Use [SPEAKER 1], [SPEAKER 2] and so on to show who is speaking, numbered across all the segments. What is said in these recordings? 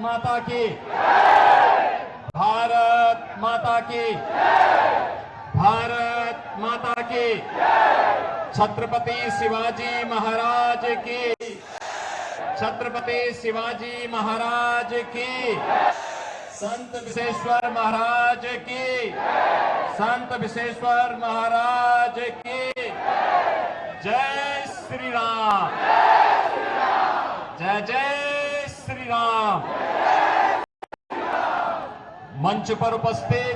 [SPEAKER 1] माता की, भारत माता की, भारत माता की, छत्रपति शिवाजी महाराज की, छत्रपति शिवाजी महाराज की, संत विश्वेश्वर महाराज की, संत विश्वेश्वर महाराज की। जय श्री राम, जय जय श्री राम। मंच पर उपस्थित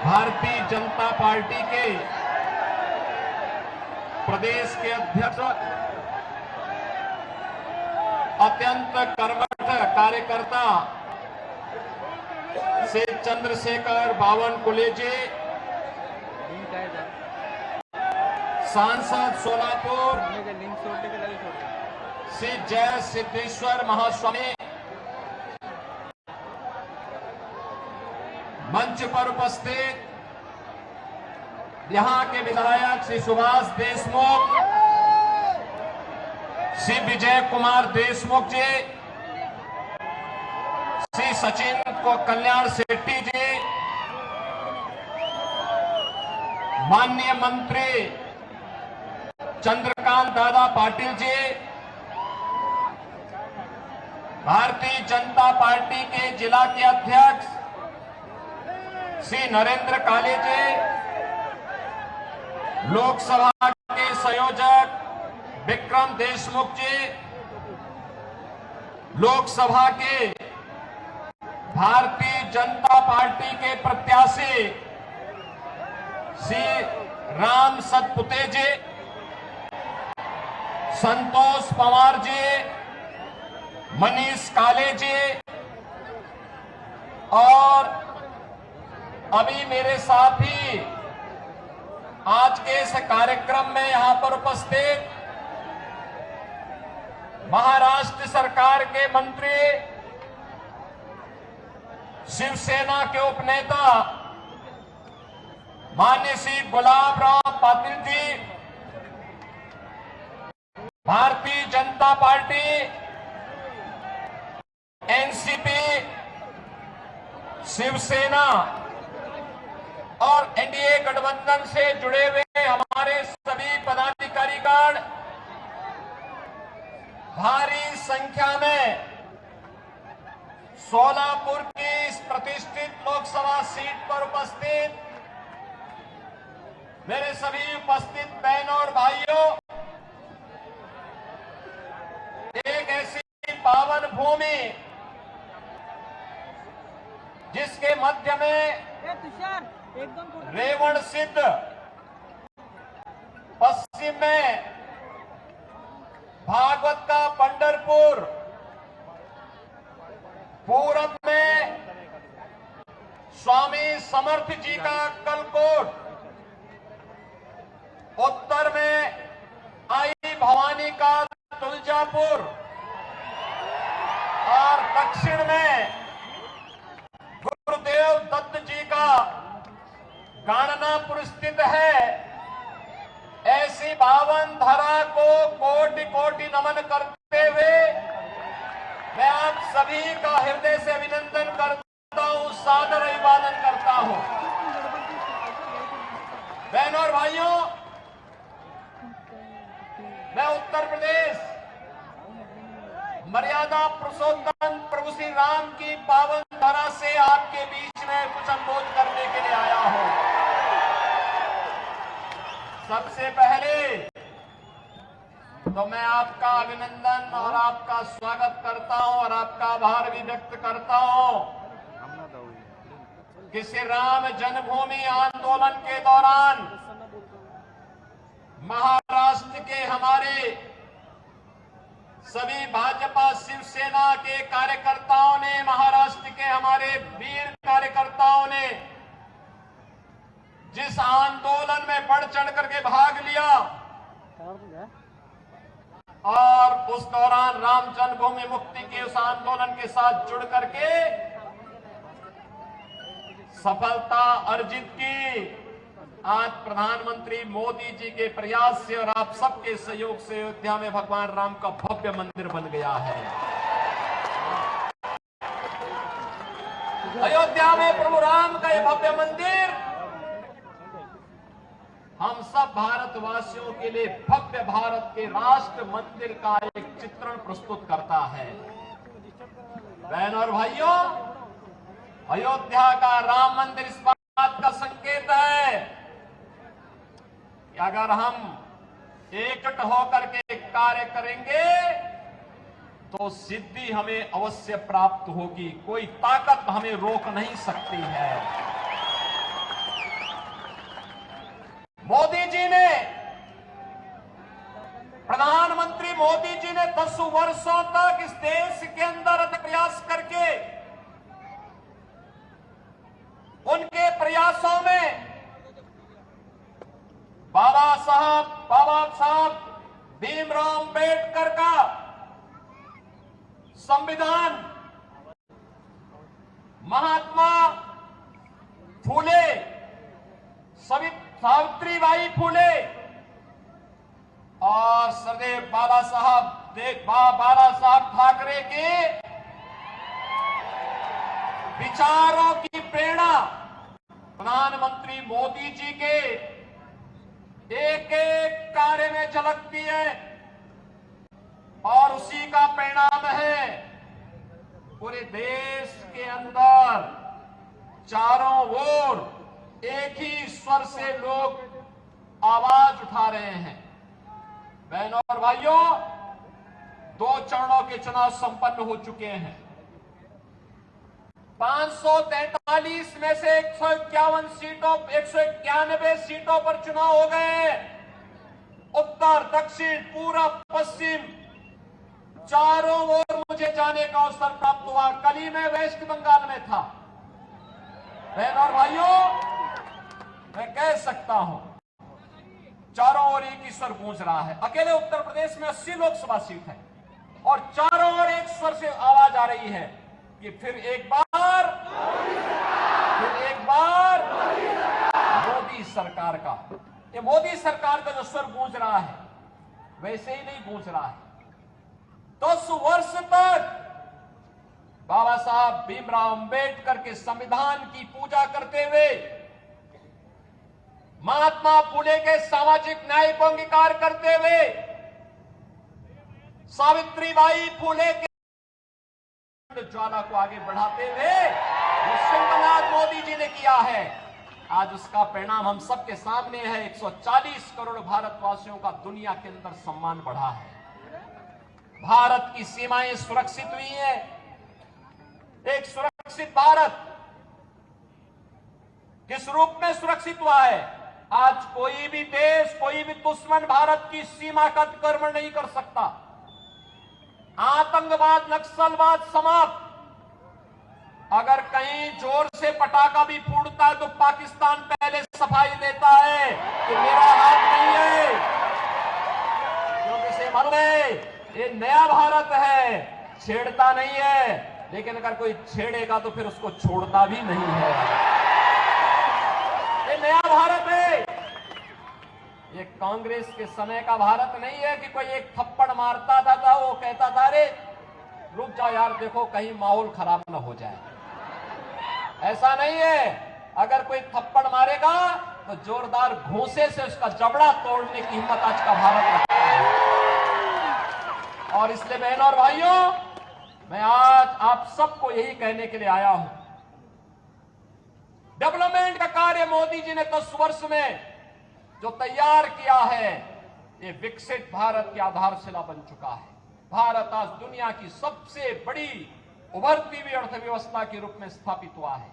[SPEAKER 1] भारतीय जनता पार्टी के प्रदेश के अध्यक्ष, अत्यंत कर्मठ कार्यकर्ता श्री चंद्रशेखर बावनकुले जी, सांसद सोलापुर श्री जय सिद्धेश्वर महास्वामी, मंच पर उपस्थित यहां के विधायक श्री सुभाष देशमुख, श्री विजय कुमार देशमुख जी, श्री सचिन को कल्याण शेट्टी जी, माननीय मंत्री चंद्रकांत दादा पाटिल जी, भारतीय जनता पार्टी के जिला के अध्यक्ष श्री नरेंद्र काले जी, लोकसभा के संयोजक विक्रम देशमुख जी, लोकसभा के भारतीय जनता पार्टी के प्रत्याशी श्री राम सतपुते जी, संतोष पवार जी, मनीष काले जी, और अभी मेरे साथ ही आज के इस कार्यक्रम में यहां पर उपस्थित महाराष्ट्र सरकार के मंत्री, शिवसेना के उपनेता माननीय श्री गुलाबराव पाटिल जी, भारतीय जनता पार्टी, एनसीपी, शिवसेना और एनडीए गठबंधन से जुड़े हुए हमारे सभी पदाधिकारीगण भारी संख्या में सोलापुर की इस प्रतिष्ठित लोकसभा सीट पर उपस्थित मेरे सभी उपस्थित बहनों और भाइयों, एक ऐसी पावन भूमि जिसके मध्य में रेवण सिद्ध, पश्चिम में भागवत का पंढरपुर, पूरब में स्वामी समर्थ जी का अक्कलकोट, उत्तर में आई भवानी का तुलजापुर और दक्षिण में गुरुदेव दत्त जी का गाणनापुर स्थित है। ऐसी पावन धरा को कोटि कोटि नमन करते हुए मैं आप सभी का हृदय से अभिनंदन करता हूं, सादर अभिवादन करता हूं। बहनों और भाइयों, मैं उत्तर प्रदेश मर्यादा पुरुषोत्तम प्रभु श्री राम की पावन धरा से आपके बीच में कुछ अनुरोध करने के लिए आया हूं। सबसे पहले तो मैं आपका अभिनंदन और आपका स्वागत करता हूं और आपका आभार भी व्यक्त करता हूं कि श्री राम जन्मभूमि आंदोलन के दौरान महाराष्ट्र के हमारे सभी भाजपा शिवसेना के कार्यकर्ताओं ने, महाराष्ट्र के हमारे वीर कार्यकर्ताओं ने जिस आंदोलन में बढ़ चढ़ करके भाग लिया और उस दौरान राम जन्मभूमि मुक्ति के उस आंदोलन के साथ जुड़ करके सफलता अर्जित की, आज प्रधानमंत्री मोदी जी के प्रयास से और आप सबके सहयोग से अयोध्या में भगवान राम का भव्य मंदिर बन गया है। अयोध्या में प्रभु राम का ये भव्य मंदिर हम सब भारतवासियों के लिए भव्य भारत के राष्ट्र मंदिर का एक चित्रण प्रस्तुत करता है। बहनों और भाइयों, अयोध्या का राम मंदिर इस बात का संकेत है कि अगर हम एकजुट होकर के कार्य करेंगे तो सिद्धि हमें अवश्य प्राप्त होगी। कोई ताकत हमें रोक नहीं सकती है। मोदी जी ने, प्रधानमंत्री मोदी जी ने 10 वर्षों तक इस देश के अंदर प्रयास करके उनके प्रयासों में बाबा साहब भीमराव अम्बेडकर का संविधान, महात्मा फूले, सावित्रीबाई फूले और सरदेव बाला साहब ठाकरे के विचारों की प्रेरणा प्रधानमंत्री मोदी जी के एक एक कार्य में झलकती है और उसी का परिणाम है पूरे देश के अंदर चारों ओर एक ही स्वर से लोग आवाज उठा रहे हैं। बहनों और भाइयों, 2 चरणों के चुनाव संपन्न हो चुके हैं। 543 में से 191 सीटों पर चुनाव हो गए। उत्तर, दक्षिण, पूरब, पश्चिम चारों ओर मुझे जाने का अवसर प्राप्त हुआ। कल ही मैं वेस्ट बंगाल में था। बहनों और भाइयों, मैं कह सकता हूं चारों ओर एक ही स्वर गूंज रहा है। अकेले उत्तर प्रदेश में 80 लोकसभा सीट है और चारों ओर एक स्वर से आवाज आ रही है कि फिर एक बार मोदी सरकार का, ये मोदी सरकार का जो स्वर गूंज रहा है वैसे ही नहीं गूंज रहा है। 10 वर्ष तक बाबा साहब भीमराव अम्बेडकर के संविधान की पूजा करते हुए, महात्मा फूले के सामाजिक न्याय को अंगीकार करते हुए, सावित्रीबाई फूले के ज्वाला को आगे बढ़ाते हुए जो सिंहनाथ मोदी जी ने किया है, आज उसका परिणाम हम सबके सामने है। 140 करोड़ भारतवासियों का दुनिया के अंदर सम्मान बढ़ा है। भारत की सीमाएं सुरक्षित हुई हैं। एक सुरक्षित भारत किस रूप में सुरक्षित हुआ है? आज कोई भी देश, कोई भी दुश्मन भारत की सीमा का अतिक्रमण नहीं कर सकता। आतंकवाद, नक्सलवाद समाप्त। अगर कहीं जोर से पटाखा भी फूटता है तो पाकिस्तान पहले सफाई देता है कि मेरा हाथ नहीं है, क्योंकि इसे मालूम है ये नया भारत है, छेड़ता नहीं है। लेकिन अगर कोई छेड़ेगा तो फिर उसको छोड़ता भी नहीं है। ये नया भारत है। ये कांग्रेस के समय का भारत नहीं है कि कोई एक थप्पड़ मारता था वो कहता था अरे रुक जाओ यार, देखो कहीं माहौल खराब ना हो जाए। ऐसा नहीं है। अगर कोई थप्पड़ मारेगा तो जोरदार घूंसे से उसका जबड़ा तोड़ने की हिम्मत आज का भारत रखता है। और इसलिए बहनों और भाइयों, मैं आज आप सबको यही कहने के लिए आया हूं, डेवलपमेंट का कार्य मोदी जी ने 10 वर्ष में जो तैयार किया है, ये विकसित भारत की आधारशिला बन चुका है। भारत आज दुनिया की सबसे बड़ी उभरती हुई अर्थव्यवस्था के रूप में स्थापित हुआ है।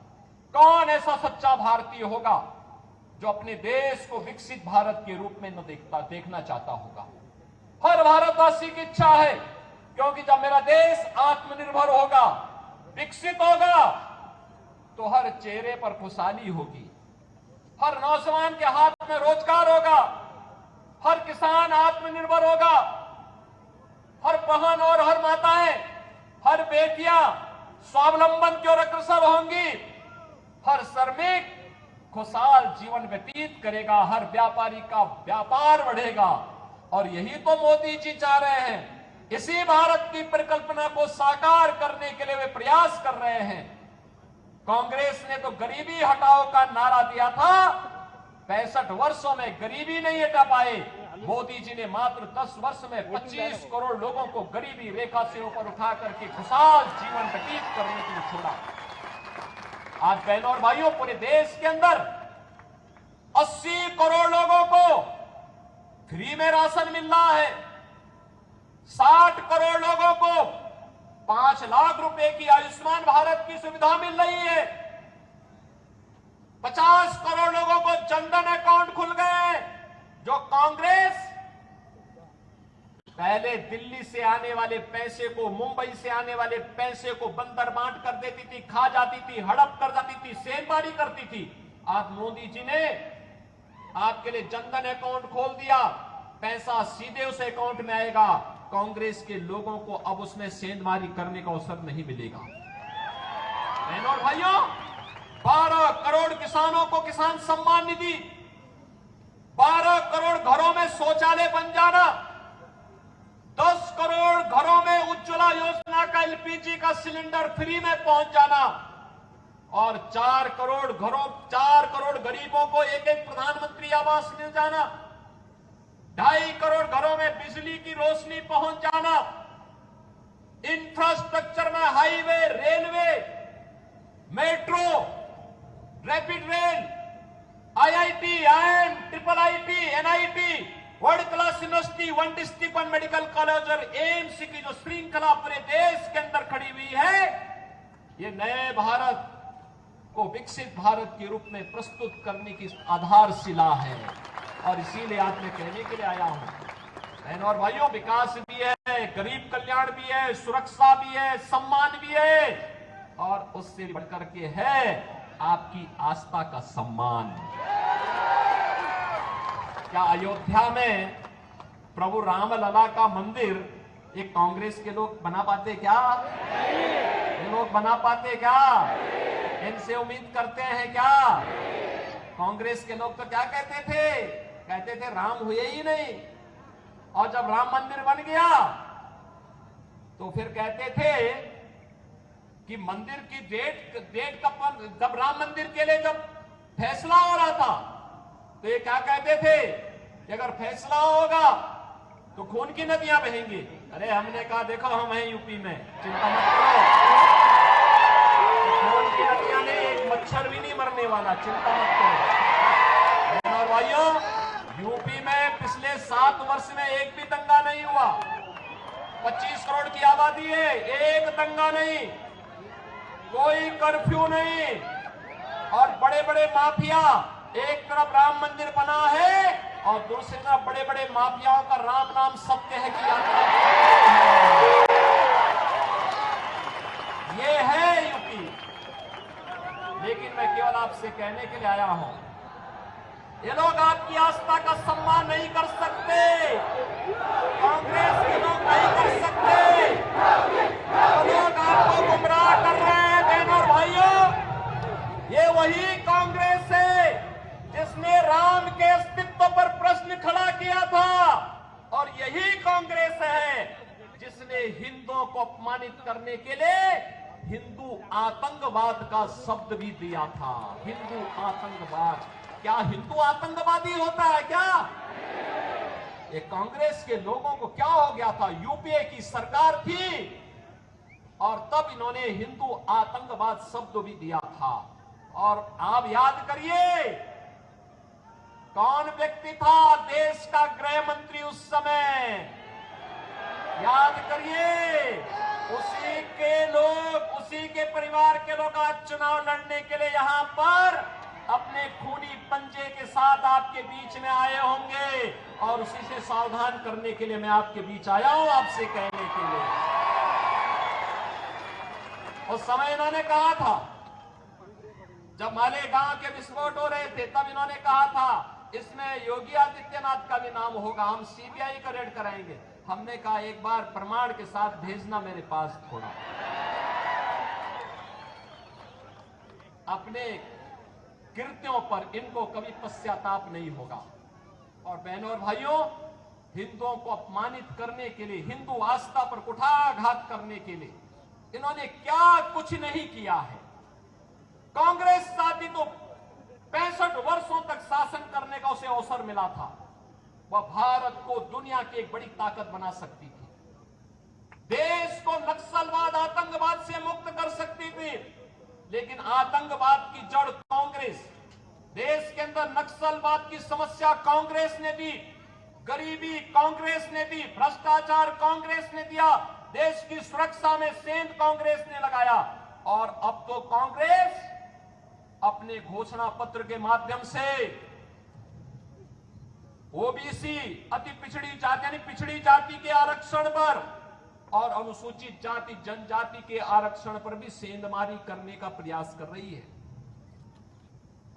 [SPEAKER 1] कौन ऐसा सच्चा भारतीय होगा जो अपने देश को विकसित भारत के रूप में न देखना चाहता होगा? हर भारतवासी की इच्छा है, क्योंकि जब मेरा देश आत्मनिर्भर होगा, विकसित होगा, तो हर चेहरे पर खुशहाली होगी, हर नौजवान के हाथ में रोजगार होगा, हर किसान आत्मनिर्भर होगा, हर बहन और हर माताएं, हर बेटियां स्वावलंबन की ओर अग्रसर होंगी, हर श्रमिक खुशहाल जीवन व्यतीत करेगा, हर व्यापारी का व्यापार बढ़ेगा। और यही तो मोदी जी चाह रहे हैं। इसी भारत की परिकल्पना को साकार करने के लिए वे प्रयास कर रहे हैं। कांग्रेस ने तो गरीबी हटाओ का नारा दिया था, 65 वर्षों में गरीबी नहीं हटा पाए। मोदी जी ने मात्र 10 वर्ष में 25 करोड़ लोगों को गरीबी रेखा से ऊपर उठा करके खुशहाल जीवन व्यतीत करने के लिए छोड़ा। आज बहनों और भाइयों, पूरे देश के अंदर 80 करोड़ लोगों को फ्री में राशन मिल रहा है। 60 करोड़ लोगों को 5 लाख रुपए की आयुष्मान भारत की सुविधा मिल रही है। 50 करोड़ लोगों को जनधन अकाउंट खुल गए। जो कांग्रेस पहले दिल्ली से आने वाले पैसे को, मुंबई से आने वाले पैसे को बंदर बांट कर देती थी, खा जाती थी, हड़प कर जाती थी, सेंधमारी करती थी, आज मोदी जी ने आपके लिए जनधन अकाउंट खोल दिया। पैसा सीधे उस अकाउंट में आएगा। कांग्रेस के लोगों को अब उसमें सेंधमारी करने का अवसर नहीं मिलेगा। बहनों और भाइयों, 12 करोड़ किसानों को किसान सम्मान निधि, 12 करोड़ घरों में शौचालय बन जाना, 10 करोड़ घरों में उज्ज्वला योजना का एलपीजी का सिलेंडर फ्री में पहुंच जाना और 4 करोड़ गरीबों को एक प्रधानमंत्री आवास मिल जाना, 2.5 करोड़ घरों में बिजली की रोशनी पहुंच जाना, इंफ्रास्ट्रक्चर में highway, railway, metro, rapid rail, IIT, IIM, triple IT, NIT, world class university, 1 district 1 medical college और एम्स की जो श्रृंखला पूरे देश के अंदर खड़ी हुई है, ये नए भारत को विकसित भारत के रूप में प्रस्तुत करने की आधारशिला है। और इसीलिए आज मैं कहने के लिए आया हूं, बहनों और भाइयों, विकास भी है, गरीब कल्याण भी है, सुरक्षा भी है, सम्मान भी है और उससे बढ़कर के है आपकी आस्था का सम्मान। क्या अयोध्या में प्रभु रामलला का मंदिर ये कांग्रेस के लोग बना पाते क्या? ये लोग बना पाते क्या? इनसे उम्मीद करते हैं क्या? कांग्रेस के लोग तो क्या कहते थे राम हुए ही नहीं, और जब राम मंदिर बन गया तो फिर कहते थे कि मंदिर की डेट कब, जब राम मंदिर के लिए जब फैसला हो रहा था तो ये क्या कहते थे कि अगर फैसला होगा तो खून की नदियां बहेंगी। अरे हमने कहा देखो हम हैं यूपी में, चिंता मत करो, खून की नदियां नहीं, एक मच्छर भी नहीं मरने वाला, चिंता मत करो। और भाइयों, यूपी में पिछले 7 वर्ष में एक भी दंगा नहीं हुआ। 25 करोड़ की आबादी है, एक दंगा नहीं, कोई कर्फ्यू नहीं, और बड़े बड़े माफिया, एक तरफ राम मंदिर बना है और दूसरी तरफ बड़े बड़े माफियाओं का राम नाम सत्य है कि ये है यूपी। लेकिन मैं केवल आपसे कहने के लिए आया हूं, ये लोग आपकी आस्था का सम्मान नहीं कर सकते, कांग्रेस के लोग नहीं कर सकते, वो लोग आपको गुमराह कर रहे हैं। बहनों और भाइयों, ये वही कांग्रेस है जिसने राम के अस्तित्व पर प्रश्न खड़ा किया था, और यही कांग्रेस है जिसने हिंदुओं को अपमानित करने के लिए हिंदू आतंकवाद का शब्द भी दिया था। हिंदू आतंकवाद, क्या हिंदू आतंकवादी होता है क्या? ये कांग्रेस के लोगों को क्या हो गया था? यूपीए की सरकार थी और तब इन्होंने हिंदू आतंकवाद शब्द भी दिया था। और आप याद करिए कौन व्यक्ति था देश का गृह मंत्री उस समय, याद करिए। उसी के लोग, उसी के परिवार के लोग आज चुनाव लड़ने के लिए यहां पर अपने खूनी पंजे के साथ आपके बीच में आए होंगे, और उसी से सावधान करने के लिए मैं आपके बीच आया हूं, आपसे कहने के लिए। उस समय इन्होंने कहा था, जब मालेगांव के विस्फोट हो रहे थे, तब इन्होंने कहा था इसमें योगी आदित्यनाथ का भी नाम होगा, हम सीबीआई का रेड कराएंगे। हमने कहा एक बार प्रमाण के साथ भेजना मेरे पास थोड़ा। अपने कृत्यों पर इनको कभी पश्चाताप नहीं होगा। और बहनों और भाइयों, हिंदुओं को अपमानित करने के लिए, हिंदू आस्था पर कुठाराघात करने के लिए इन्होंने क्या कुछ नहीं किया है। कांग्रेस चाहती तो 65 वर्षों तक शासन करने का उसे अवसर मिला था। वह भारत को दुनिया की एक बड़ी ताकत बना सकती थी, देश को नक्सलवाद आतंकवाद से मुक्त कर सकती थी। लेकिन आतंकवाद की जड़ कांग्रेस, देश के अंदर नक्सलवाद की समस्या कांग्रेस ने दी, गरीबी कांग्रेस ने दी, भ्रष्टाचार कांग्रेस ने दिया, देश की सुरक्षा में सेंध कांग्रेस ने लगाया। और अब तो कांग्रेस अपने घोषणा पत्र के माध्यम से ओबीसी, अति पिछड़ी जाति यानी पिछड़ी जाति के आरक्षण पर और अनुसूचित जाति जनजाति के आरक्षण पर भी सेंधमारी करने का प्रयास कर रही है।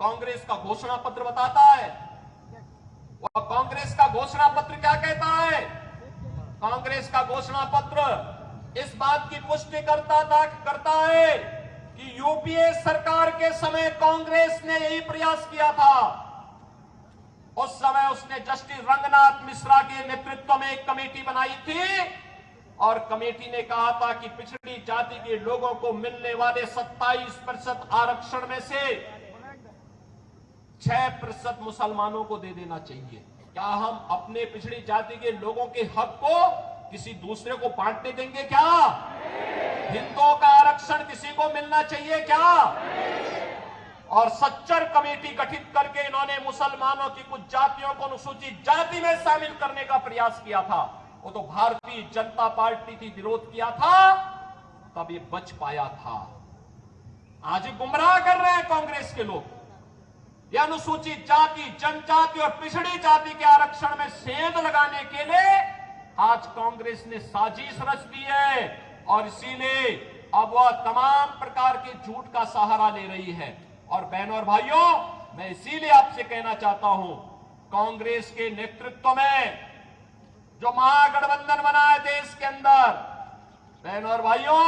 [SPEAKER 1] कांग्रेस का घोषणा पत्र बताता है, वह कांग्रेस का घोषणा पत्र क्या कहता है? कांग्रेस का घोषणा पत्र इस बात की पुष्टि करता है कि यूपीए सरकार के समय कांग्रेस ने यही प्रयास किया था। उस समय उसने जस्टिस रंगनाथ मिश्रा के नेतृत्व में एक कमेटी बनाई थी और कमेटी ने कहा था कि पिछड़ी जाति के लोगों को मिलने वाले 27% आरक्षण में से 6% मुसलमानों को दे देना चाहिए। क्या हम अपने पिछड़ी जाति के लोगों के हक को किसी दूसरे को बांटने देंगे क्या? हिंदुओं का आरक्षण किसी को मिलना चाहिए क्या? और सच्चर कमेटी गठित करके इन्होंने मुसलमानों की कुछ जातियों को अनुसूचित जाति में शामिल करने का प्रयास किया था। वो तो भारतीय जनता पार्टी थी, विरोध किया था, तब ये बच पाया था। आज गुमराह कर रहे हैं कांग्रेस के लोग। ये अनुसूचित जाति, जनजाति और पिछड़ी जाति के आरक्षण में सेंध लगाने के लिए आज कांग्रेस ने साजिश रच दी है और इसीलिए अब वह तमाम प्रकार के झूठ का सहारा ले रही है। और बहनों और भाइयों, मैं इसीलिए आपसे कहना चाहता हूं, कांग्रेस के नेतृत्व में जो महागठबंधन बना है देश के अंदर, बहनों और भाइयों,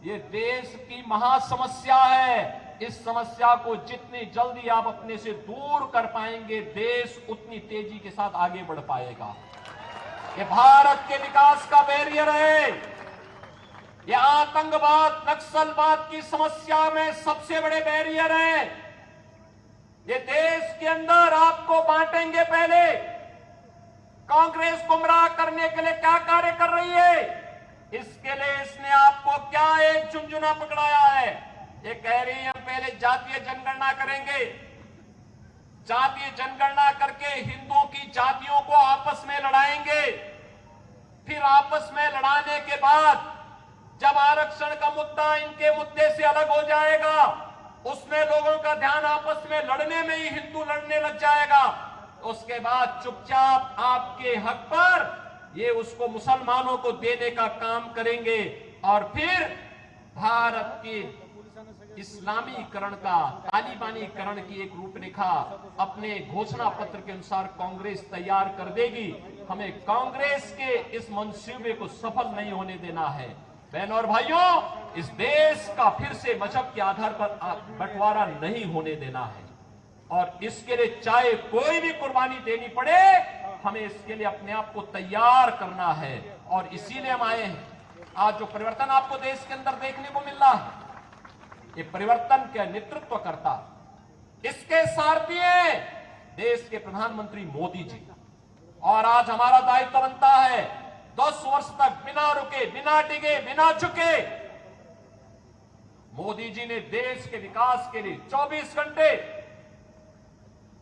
[SPEAKER 1] ये देश की महासमस्या है। इस समस्या को जितनी जल्दी आप अपने से दूर कर पाएंगे, देश उतनी तेजी के साथ आगे बढ़ पाएगा। ये भारत के विकास का बैरियर है। ये आतंकवाद, नक्सलवाद की समस्या में सबसे बड़े बैरियर है। ये देश के अंदर आपको बांटेंगे। पहले कांग्रेस गुमराह करने के लिए क्या कार्य कर रही है? इसके लिए इसने आपको क्या एक झुंझुना पकड़ाया है? ये कह रही है हम पहले जातीय जनगणना करेंगे, जातीय जनगणना करके हिंदुओं की जातियों को आपस में लड़ाएंगे, फिर आपस में लड़ाने के बाद जब आरक्षण का मुद्दा इनके मुद्दे से अलग हो जाएगा, उसमें लोगों का ध्यान आपस में लड़ने में ही हिंदू लड़ने लग जाएगा, उसके बाद चुपचाप आपके हक पर ये उसको मुसलमानों को देने का काम करेंगे और फिर भारत के इस्लामीकरण का, तालिबानीकरण की एक रूपरेखा अपने घोषणा पत्र के अनुसार कांग्रेस तैयार कर देगी। हमें कांग्रेस के इस मंसूबे को सफल नहीं होने देना है। बहनों और भाइयों, इस देश का फिर से मजहब के आधार पर बंटवारा नहीं होने देना है और इसके लिए चाहे कोई भी कुर्बानी देनी पड़े, हमें इसके लिए अपने आप को तैयार करना है। और इसीलिए हम आए हैं। आज जो परिवर्तन आपको देश के अंदर देखने को मिल रहा है, ये परिवर्तन का नेतृत्व करता, इसके सारथी हैं देश के प्रधानमंत्री मोदी जी। और आज हमारा दायित्व बनता है 10 वर्ष तक बिना रुके, बिना डिगे, बिना झुके मोदी जी ने देश के विकास के लिए 24 घंटे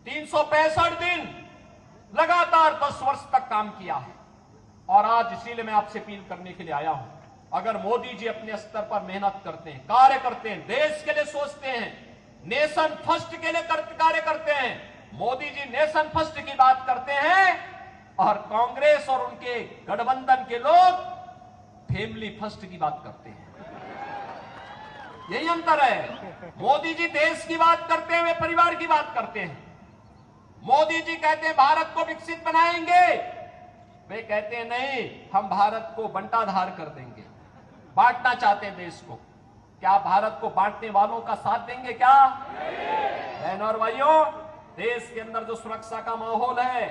[SPEAKER 1] 365 दिन लगातार 10 वर्ष तक काम किया है। और आज इसीलिए मैं आपसे अपील करने के लिए आया हूं, अगर मोदी जी अपने स्तर पर मेहनत करते हैं, कार्य करते हैं, देश के लिए सोचते हैं, नेशन फर्स्ट के लिए कार्य करते हैं, मोदी जी नेशन फर्स्ट की बात करते हैं और कांग्रेस और उनके गठबंधन के लोग फैमिली फर्स्ट की बात करते हैं। यही अंतर है। मोदी जी देश की बात करते हैं, वे परिवार की बात करते हैं। मोदी जी कहते हैं भारत को विकसित बनाएंगे, वे कहते हैं नहीं, हम भारत को बंटाधार कर देंगे, बांटना चाहते हैं देश को। क्या भारत को बांटने वालों का साथ देंगे क्या? बहनों और भाइयों, देश के अंदर जो सुरक्षा का माहौल है,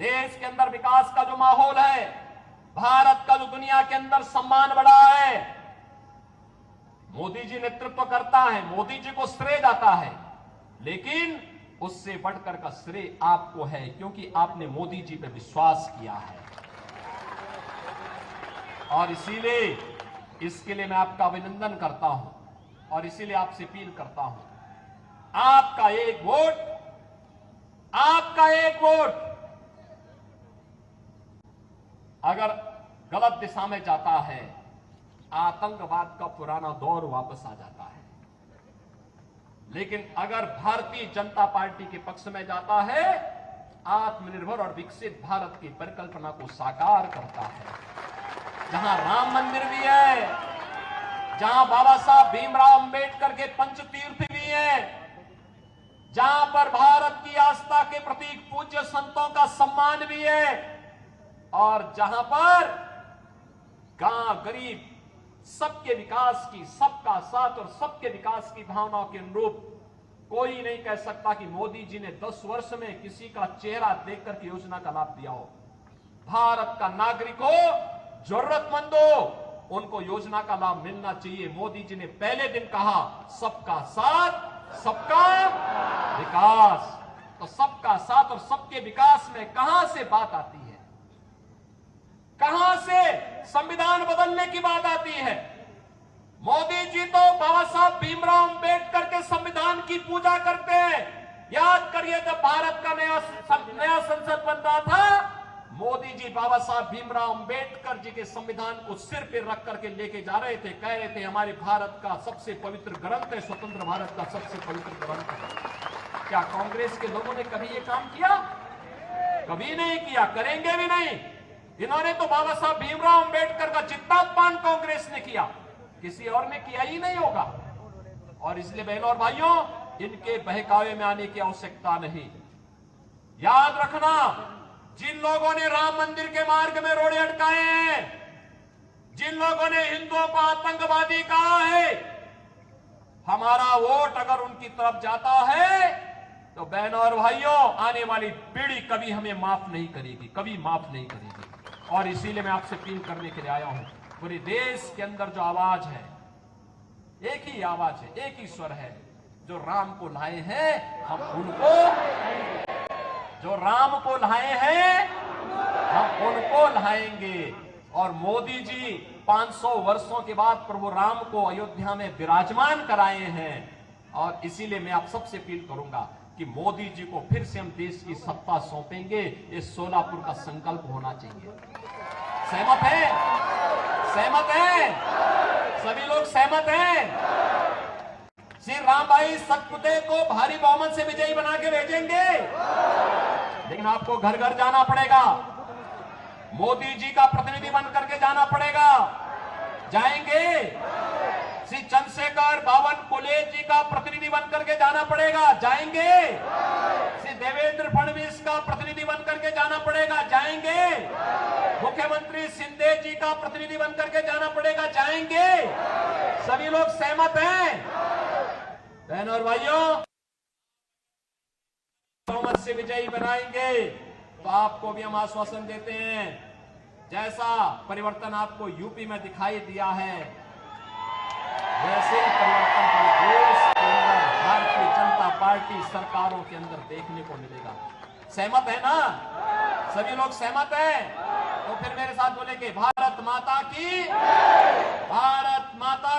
[SPEAKER 1] देश के अंदर विकास का जो माहौल है, भारत का जो दुनिया के अंदर सम्मान बढ़ा है, मोदी जी नेतृत्व करता है, मोदी जी को श्रेय जाता है, लेकिन उससे बढ़कर का श्रेय आपको है, क्योंकि आपने मोदी जी पे विश्वास किया है। और इसीलिए इसके लिए मैं आपका अभिनंदन करता हूं और इसीलिए आपसे अपील करता हूं, आपका एक वोट, आपका एक वोट अगर गलत दिशा में जाता है, आतंकवाद का पुराना दौर वापस आ जाता है। लेकिन अगर भारतीय जनता पार्टी के पक्ष में जाता है, आत्मनिर्भर और विकसित भारत की परिकल्पना को साकार करता है। जहां राम मंदिर भी है, जहां बाबा साहब भीमराव अंबेडकर के पंचतीर्थ भी है, जहां पर भारत की आस्था के प्रतीक पूज्य संतों का सम्मान भी है, और जहां पर गांव गरीब सबके विकास की, सबका साथ और सबके विकास की भावनाओं के अनुरूप कोई नहीं कह सकता कि मोदी जी ने 10 वर्ष में किसी का चेहरा देखकर की योजना का लाभ दिया हो। भारत का नागरिक हो, जरूरतमंद हो, उनको योजना का लाभ मिलना चाहिए। मोदी जी ने पहले दिन कहा सबका साथ सबका विकास। तो सबका साथ और सबके विकास में कहां से बात आती है, कहां से संविधान बदलने की बात आती है? मोदी जी तो बाबा साहब भीमराव अंबेडकर के संविधान की पूजा करते हैं। याद करिए, जब भारत का नया संसद बन रहा था, मोदी जी बाबा साहब भीमराव अंबेडकर जी के संविधान को सिर पे रख करके लेके जा रहे थे, कह रहे थे हमारे भारत का सबसे पवित्र ग्रंथ है, स्वतंत्र भारत का सबसे पवित्र ग्रंथ है। क्या कांग्रेस के लोगों ने कभी ये काम किया? कभी नहीं किया, करेंगे भी नहीं। इन्होंने तो बाबा साहब भीमराव अंबेडकर का जितना अपमान कांग्रेस ने किया, किसी और ने किया ही नहीं होगा। और इसलिए बहनों और भाइयों, इनके बहकावे में आने की आवश्यकता नहीं। याद रखना, जिन लोगों ने राम मंदिर के मार्ग में रोड़े अटकाए हैं, जिन लोगों ने हिंदुओं को आतंकवादी कहा है, हमारा वोट अगर उनकी तरफ जाता है तो बहनों और भाइयों, आने वाली पीढ़ी कभी हमें माफ नहीं करेगी, कभी माफ नहीं करेगी। और इसीलिए मैं आपसे अपील करने के लिए आया हूं, पूरे देश के अंदर जो आवाज है, एक ही आवाज है, एक ही स्वर है, जो राम को लाए हैं हम उनको, जो राम को लाए हैं हम उनको लाएंगे। और मोदी जी 500 वर्षों के बाद प्रभु राम को अयोध्या में विराजमान कराए हैं। और इसीलिए मैं आप सबसे अपील करूंगा कि मोदी जी को फिर से हम देश की सत्ता सौंपेंगे। ये सोलापुर का संकल्प होना चाहिए। सहमत है? सहमत है? सभी लोग सहमत हैं? श्री राम भाई सतपुते को भारी बहुमत से विजयी बना के भेजेंगे, लेकिन आपको घर घर जाना पड़ेगा, मोदी जी का प्रतिनिधि बन करके जाना पड़ेगा। जाएंगे? श्री चंद्रशेखर बावनकुले जी का प्रतिनिधि बन करके जाना पड़ेगा। जाएंगे? श्री देवेंद्र फडणवीस का प्रतिनिधि बन करके जाना पड़ेगा। जाएंगे? मुख्यमंत्री शिंदे जी का प्रतिनिधि बन करके जाना पड़ेगा। जाएंगे? सभी लोग सहमत हैं? बहनों और भाइयों, बहुमत से विजयी बनाएंगे तो आपको भी हम आश्वासन देते हैं, जैसा परिवर्तन आपको यूपी में दिखाई दिया है, वैसे ही परिवर्तन पूरे देश के अंदर भारतीय जनता पार्टी सरकारों के अंदर देखने को मिलेगा। सहमत है ना? सभी लोग सहमत हैं? तो फिर मेरे साथ बोलेंगे, भारत माता की, भारत माता